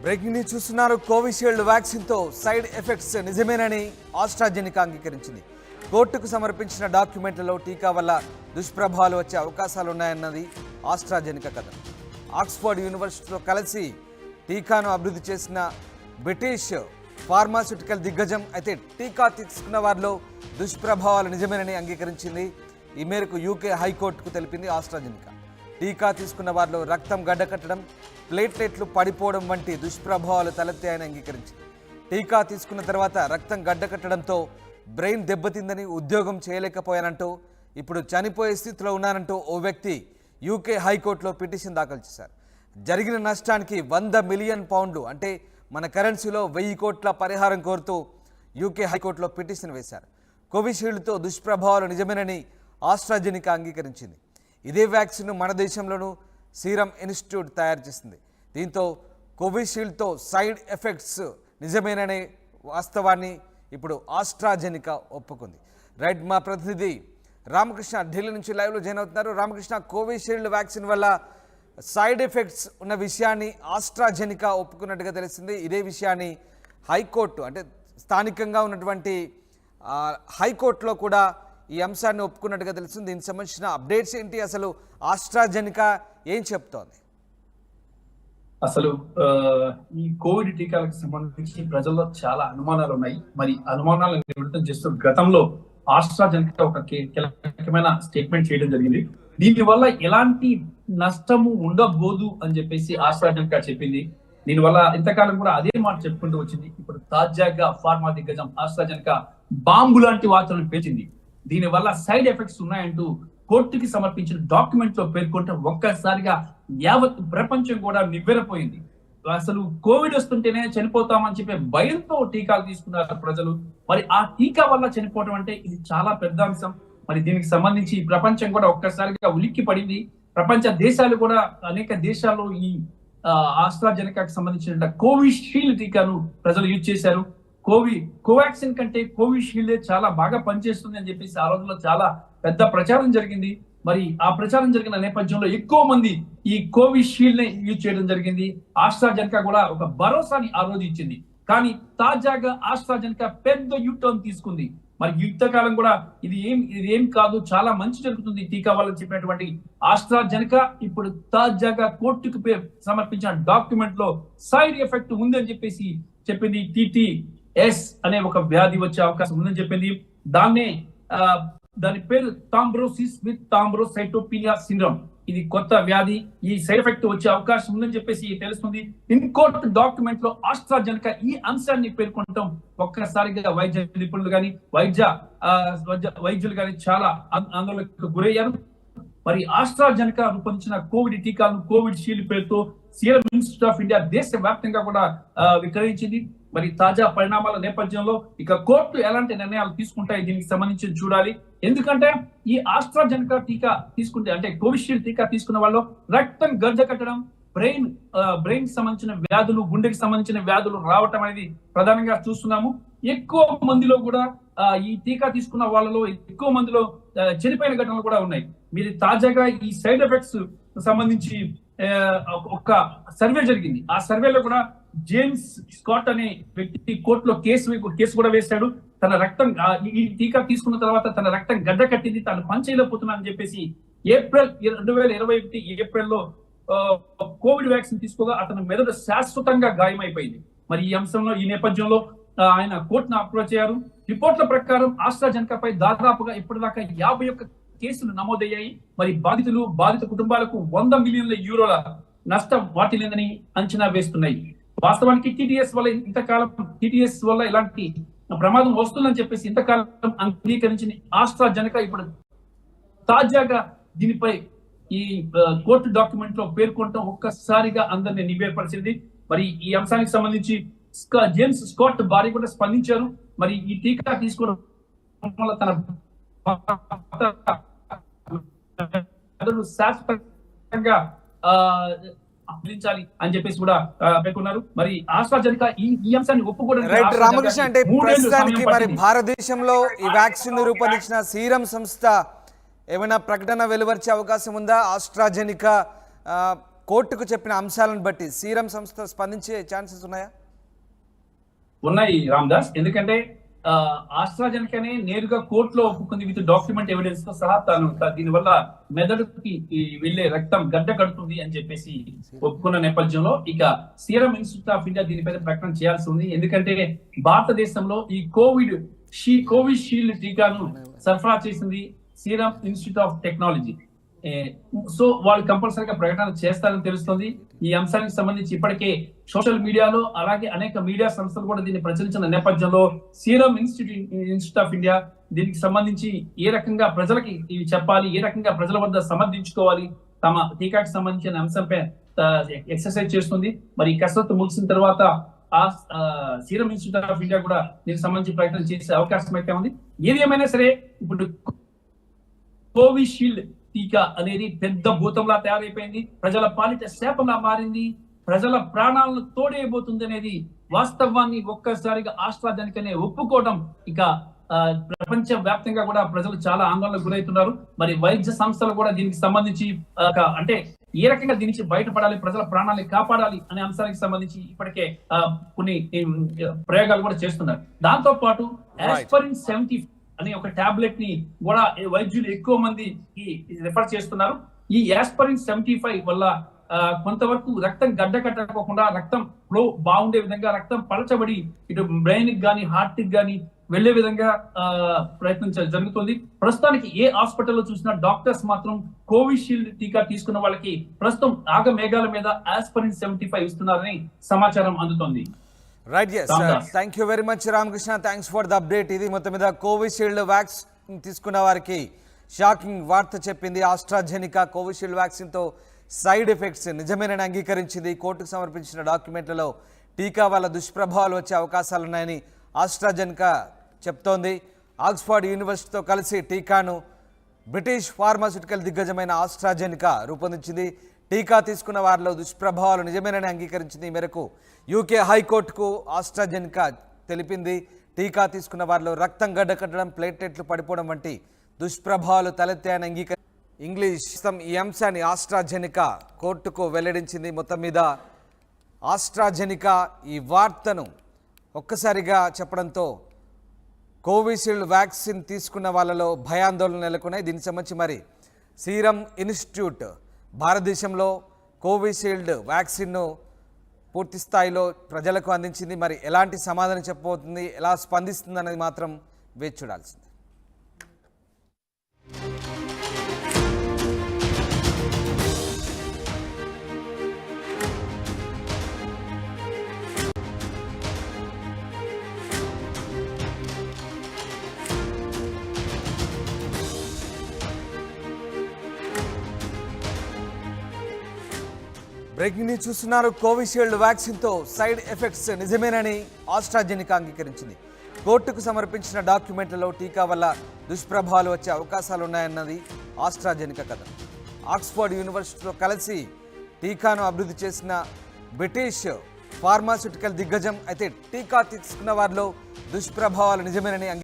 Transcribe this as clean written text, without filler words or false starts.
Breaking news చూస్తున్నారు. Covishield వ్యాక్సిన్తో side effects నిజమేనని AstraZeneca అంగీకరించింది. కోర్టుకు సమర్పించిన డాక్యుమెంట్లలో టీకా వల్ల దుష్ప్రభావాలు వచ్చే అవకాశాలున్నాయన్నది ఆస్ట్రాజెనికా కథనం. ఆక్స్ఫర్డ్ యూనివర్సిటీతో కలిసి టీకాను అభివృద్ధి చేసిన బ్రిటిష్ ఫార్మాస్యూటికల్ దిగ్గజం అయితే టీకా తీసుకున్న వారిలో దుష్ప్రభావాలు నిజమేనని అంగీకరించింది. ఈ మేరకు యూకే హైకోర్టుకు తెలిపింది ఆస్ట్రాజెనికా. టీకా తీసుకున్న వారిలో రక్తం గడ్డకట్టడం, ప్లేట్లెట్లు పడిపోవడం వంటి దుష్ప్రభావాలు తలెత్తాయని అంగీకరించింది. టీకా తీసుకున్న తర్వాత రక్తం గడ్డకట్టడంతో బ్రెయిన్ దెబ్బతిందని, ఉద్యోగం చేయలేకపోయానంటూ, ఇప్పుడు చనిపోయే స్థితిలో ఉన్నానంటూ ఓ వ్యక్తి యూకే హైకోర్టులో పిటిషన్ దాఖలు చేశారు. జరిగిన నష్టానికి 100 మిలియన్ పౌండ్లు అంటే మన కరెన్సీలో 1000 కోట్ల పరిహారం కోరుతూ యూకే హైకోర్టులో పిటిషన్ వేశారు. కోవిషీల్డ్తో దుష్ప్రభావాలు నిజమేనని ఆస్ట్రాజెనికా అంగీకరించింది. ఇదే వ్యాక్సిన్ మన దేశంలోనూ సీరం ఇన్స్టిట్యూట్ తయారు చేసింది. దీంతో కోవిషీల్డ్తో సైడ్ ఎఫెక్ట్స్ నిజమేననే వాస్తవాన్ని ఇప్పుడు ఆస్ట్రాజెనికా ఒప్పుకుంది. రైట్, మా ప్రతినిధి రామకృష్ణ ఢిల్లీ నుంచి లైవ్లో జాయిన్ అవుతున్నారు. రామకృష్ణ, కోవిషీల్డ్ వ్యాక్సిన్ వల్ల సైడ్ ఎఫెక్ట్స్ ఉన్న విషయాన్ని ఆస్ట్రాజెనికా ఒప్పుకున్నట్టుగా తెలిసింది. ఇదే విషయాన్ని హైకోర్టు అంటే స్థానికంగా ఉన్నటువంటి హైకోర్టులో కూడా ఈ అంశాన్ని ఒప్పుకున్నట్టుగా తెలుస్తుంది. దీనికి సంబంధించిన అప్డేట్స్ ఏంటి? అసలు ఆస్ట్రాజెనికా ఏం చెప్తోంది? అసలు ఈ కోవిడ్ టీకాలకు సంబంధించి ప్రజల్లో చాలా అనుమానాలు ఉన్నాయి. మరి అనుమానాలను నివృత్తం చేస్తూ గతంలో ఆస్ట్రాజెనికా ఒక కీలకమైన స్టేట్మెంట్ చేయడం జరిగింది. దీనివల్ల ఎలాంటి నష్టము ఉండబోదు అని చెప్పేసి ఆస్ట్రాజెనికా చెప్పింది. దీనివల్ల ఇంతకాలం కూడా అదే మాట చెప్పుకుంటూ వచ్చింది. ఇప్పుడు తాజాగా ఫార్మా దిగ్గజం ఆస్ట్రాజెనికా బాంబు లాంటి వార్తలను పేర్చింది. దీనివల్ల సైడ్ ఎఫెక్ట్స్ ఉన్నాయంటూ కోర్టుకి సమర్పించిన డాక్యుమెంట్ లో పేర్కొంటే ఒక్కసారిగా యావత్ ప్రపంచం కూడా నివ్వెరపోయింది. అసలు కోవిడ్ వస్తుంటేనే చనిపోతామని చెప్పే భయంతో టీకాలు తీసుకున్నారు ప్రజలు. మరి ఆ టీకా వల్ల చనిపోవడం అంటే ఇది చాలా పెద్ద అంశం. మరి దీనికి సంబంధించి ప్రపంచం కూడా ఒక్కసారిగా ఉలిక్కి పడింది. ప్రపంచ దేశాలు కూడా అనేక దేశాల్లో ఈ ఆస్ట్రాజెనికాకి సంబంధించిన కోవిషీల్డ్ టీకాను ప్రజలు యూజ్ చేశారు. కోవాక్సిన్ కంటే కోవిషీల్డ్ చాలా బాగా పనిచేస్తుంది అని చెప్పేసి ఆ రోజుల్లో చాలా పెద్ద ప్రచారం జరిగింది. మరి ఆ ప్రచారం జరిగిన నేపథ్యంలో ఎక్కువ మంది ఈ కోవిషీల్డ్ ని యూజ్ చేయడం జరిగింది. ఆస్ట్రాజెనికా కూడా ఒక భరోసాని ఆ రోజు ఇచ్చింది. కానీ తాజాగా ఆస్ట్రాజెనికా పెద్ద యూటర్న్ తీసుకుంది. మరి యుద్ధకాలం కూడా ఇది ఏం కాదు, చాలా మంచి జరుగుతుంది టీకా వల్ల చెప్పినటువంటి ఆస్ట్రాజెనికా ఇప్పుడు తాజాగా కోర్టుకు సమర్పించిన డాక్యుమెంట్ లో సైడ్ ఎఫెక్ట్ ఉందని చెప్పేసి చెప్పింది. TTS అనే ఒక వ్యాధి వచ్చే అవకాశం ఉందని చెప్పింది. దాని పేరు థ్రాంబోసిస్ విత్ థ్రాంబోసైటోపినియా సిండ్రోమ్. ఇది కొత్త వ్యాధి. ఈ సైడ్ ఎఫెక్ట్ వచ్చే అవకాశం ఉందని చెప్పేసి తెలుస్తుంది. ఇన్ కోర్టు డాక్యుమెంట్ లో ఆస్ట్రాజెనికా ఈ అంశాన్ని పేర్కొనడం ఒక్కసారిగా వైద్య నిపుణులు కానీ వైద్యులు కానీ చాలా ఆందోళనకు గురయ్యారు. మరి ఆస్ట్రాజెనికా రూపొందించిన కోవిడ్ టీకాలను కోవిడ్ షీల్డ్ పేరుతో సీరం ఇన్స్టిట్యూట్ ఆఫ్ ఇండియా దేశవ్యాప్తంగా కూడా విక్రయించింది. మరి తాజా పరిణామాల నేపథ్యంలో ఇక కోర్టు ఎలాంటి నిర్ణయాలు తీసుకుంటాయి దీనికి సంబంధించి చూడాలి. ఎందుకంటే ఈ ఆస్ట్రాజెనికా టీకా తీసుకుంటే అంటే కోవిషీల్డ్ టీకా తీసుకున్న వాళ్ళు రక్తం గడ్డ కట్టడం, బ్రెయిన్ సంబంధించిన వ్యాధులు, గుండెకి సంబంధించిన వ్యాధులు రావటం అనేది ప్రధానంగా చూస్తున్నాము. ఎక్కువ మందిలో కూడా ఈ టీకా తీసుకున్న వాళ్ళలో ఎక్కువ మందిలో చనిపోయిన ఘటనలు కూడా ఉన్నాయి. మీరు తాజాగా ఈ సైడ్ ఎఫెక్ట్స్ సంబంధించి ఒక సర్వే జరిగింది. ఆ సర్వేలో కూడా జేమ్స్ స్కాట్ అనే వ్యక్తి కోర్టులో కేసు కూడా వేశాడు. తన రక్తం ఈ టీకా తీసుకున్న తర్వాత తన రక్తం గడ్డ కట్టింది, తను పని చేయలేకపోతున్నా అని చెప్పేసి ఏప్రిల్ 2021 ఏప్రిల్లో కోవిడ్ వ్యాక్సిన్ తీసుకోగా అతని మెదడు శాశ్వతంగా గాయమైపోయింది. మరి ఈ అంశంలో ఈ నేపథ్యంలో ఆయన కోర్టును అప్రోచ్ అయ్యారు. రిపోర్ట్ల ప్రకారం ఆస్ట్రాజెనికాపై దాదాపుగా ఇప్పటిదాకా 51 కేసులు నమోదయ్యాయి. మరి బాధిత కుటుంబాలకు 100 మిలియన్ల యూరోల నష్టం వాటిల్లిందని అంచనా వేస్తున్నాయి. వాస్తవానికి TTS వల్ల ఇలాంటి ప్రమాదం వస్తుందని చెప్పేసి ఇంతకాలం అంగీకరించిన ఆస్ట్రాజెనికా ఇప్పుడు తాజాగా దీనిపై ఈ కోర్టు డాక్యుమెంట్ లో పేర్కొనడం ఒక్కసారిగా అందరినీ నివేర్పరిచింది. మరి ఈ అంశానికి సంబంధించి జేమ్స్ స్కాట్ భార్య కూడా స్పందించారు. మరి ఈ టీకా తీసుకోవడం వల్ల తన శాశ్వతంగా అని చెప్పేసి కూడా పేర్కొన్నారు. మరి ఆస్ట్రాజెనికా ఈ అంశాన్ని ఒప్పుకోవడం. రామకృష్ణ, అంటే ప్రస్తుతానికి మరి భారతదేశంలో ఈ వ్యాక్సిన్ రూపొందించిన సీరం సంస్థ ఏమైనా ప్రకటన వెలువరిచే అవకాశం ఉందా? ఆస్ట్రాజెనికా కోర్టుకు చెప్పిన అంశాలను బట్టి సీరం సంస్థ స్పందించే ఛాన్సెస్ ఉన్నాయా? ఉన్నాయి రామ్దాస్. ఎందుకంటే ఆస్ట్రాజెనకానే నేరుగా కోర్టులో ఒప్పుకుంది విత్ డాక్యుమెంట్ ఎవిడెన్స్ తో సహా దీనివల్ల మెదడుకి వెళ్లే రక్తం గడ్డ కడుతుంది అని చెప్పేసి ఒప్పుకున్న నేపథ్యంలో ఇక సీరం ఇన్స్టిట్యూట్ ఆఫ్ ఇండియా దీనిపైన ప్రకటన చేయాల్సి ఉంది. ఎందుకంటే భారతదేశంలో ఈ కోవిషీల్డ్ టీకాను సరఫరా చేసింది serum institute of technology. So వాళ్ళు కంపల్సరీగా ప్రకటన చేస్తారని తెలుస్తుంది. ఈ అంశానికి సంబంధించి ఇప్పటికే సోషల్ మీడియాలో అలాగే అనేక మీడియా సంస్థలు కూడా దీన్ని ప్రచురించిన నేపథ్యంలో సీరం ఇన్స్టిట్యూట్ ఆఫ్ ఇండియా దీనికి సంబంధించి ఏ రకంగా ప్రజలకి ఇవి చెప్పాలి, ఏ రకంగా ప్రజల వద్ద సమర్థించుకోవాలి, తమ టీకాకి సంబంధించిన అంశంపై ఎక్సర్సైజ్ చేస్తుంది. మరి ఈ కసరత్తు ముగిసిన తర్వాత ఆ సీరం ఇన్స్టిట్యూట్ ఆఫ్ ఇండియా కూడా దీనికి సంబంధించి ప్రకటన చేసే అవకాశం అయితే ఉంది. ఏది ఏమైనా సరే ఇప్పుడు కోవిషీల్డ్ టీకా అనేది పెద్ద భూతంలా తయారైపోయింది, ప్రజల పాలిట శాపంలా మారింది, ప్రజల ప్రాణాలను తోడేయబోతుంది అనేది వాస్తవాన్ని ఒక్కసారిగా ఆస్ట్రాజెనకానే ఒప్పుకోవడం ఇక ప్రపంచ వ్యాప్తంగా కూడా ప్రజలు చాలా ఆందోళనకు గురవుతున్నారు. మరి వైద్య సంస్థలు కూడా దీనికి సంబంధించి అంటే ఏ రకంగా దీని నుంచి బయటపడాలి, ప్రజల ప్రాణాలను కాపాడాలి అనే అంశానికి సంబంధించి ఇప్పటికే కొన్ని ప్రయోగాలు కూడా చేస్తున్నారు. దాంతో పాటు ఆస్పిరిన్ 70 అనే ఒక టాబ్లెట్ ని కూడా వైద్యులు ఎక్కువ మంది రిఫర్ చేస్తున్నారు. ఈ ఆస్పిరిన్ 75 వల్ల కొంతవరకు రక్తం గడ్డ కట్టకోకుండా రక్తం ఫ్లో బాగుండే విధంగా రక్తం పలచబడి ఇటు బ్రెయిన్ కి గానీ హార్ట్ కి గానీ వెళ్లే విధంగా ప్రయత్నం జరుగుతుంది. ప్రస్తుతానికి ఏ హాస్పిటల్లో చూసినా డాక్టర్స్ మాత్రం కోవిషీల్డ్ టీకా తీసుకున్న వాళ్ళకి ప్రస్తుతం ఆగమేఘాల మీద ఆస్పిరిన్ 75 ఇస్తున్నారని సమాచారం అందుతోంది. Right, thank you very much Ramakrishna, thanks for the update. ఇది మొత్తం మీద కోవిషీల్డ్ వ్యాక్సిన్ తీసుకున్న వారికి షాకింగ్ వార్త చెప్పింది. ఆస్ట్రాజెనికా కోవిషీల్డ్ వ్యాక్సిన్తో సైడ్ ఎఫెక్ట్స్ నిజమేనని అంగీకరించింది. కోర్టుకు సమర్పించిన డాక్యుమెంట్లలో టీకా వల్ల దుష్ప్రభావాలు వచ్చే అవకాశాలున్నాయని ఆస్ట్రాజెనికా చెప్తోంది. ఆక్స్ఫర్డ్ యూనివర్సిటీతో కలిసి టీకాను బ్రిటిష్ ఫార్మాస్యూటికల్ దిగ్గజమైన ఆస్ట్రాజెనికా రూపొందించింది. టీకా తీసుకున్న వారిలో దుష్ప్రభావాలు నిజమేనని అంగీకరించింది. ఈ మేరకు యూకే హైకోర్టుకు ఆస్ట్రాజెనికా తెలిపింది. టీకా తీసుకున్న వారిలో రక్తం గడ్డ కట్టడం, ప్లేట్లెట్లు పడిపోవడం వంటి దుష్ప్రభావాలు తలెత్తాయని ఇంగ్లీష్ ఈ అంశాన్ని ఆస్ట్రాజెనికా కోర్టుకు వెల్లడించింది. మొత్తం మీద ఆస్ట్రాజెనికా ఈ వార్తను ఒక్కసారిగా చెప్పడంతో కోవిషీల్డ్ వ్యాక్సిన్ తీసుకున్న వాళ్ళలో భయాందోళన నెలకొన్నాయి. దీనికి సంబంధించి మరి సీరం ఇన్స్టిట్యూట్ భారతదేశంలో కోవిషీల్డ్ వ్యాక్సిన్ను పూర్తి స్థాయిలో ప్రజలకు అందించింది. మరి ఎలాంటి సమాధానం చెప్పబోతుంది, ఎలా స్పందిస్తుంది అనేది మాత్రం వేచి చూడాల్సింది. బ్రేకింగ్ న్యూస్ చూస్తున్నారు. కోవిషీల్డ్ వ్యాక్సిన్తో సైడ్ ఎఫెక్ట్స్ నిజమేనని ఆస్ట్రాజెనికా అంగీకరించింది. కోర్టుకు సమర్పించిన డాక్యుమెంట్లలో టీకా వల్ల దుష్ప్రభావాలు వచ్చే అవకాశాలు ఉన్నాయన్నది ఆస్ట్రాజెనికా కథ. ఆక్స్ఫర్డ్ యూనివర్సిటీతో కలిసి టీకాను అభివృద్ధి చేసిన బ్రిటిష్ ఫార్మాస్యూటికల్ దిగ్గజం అయితే టీకా తీసుకున్న వారిలో దుష్ప్రభావాలు నిజమేనని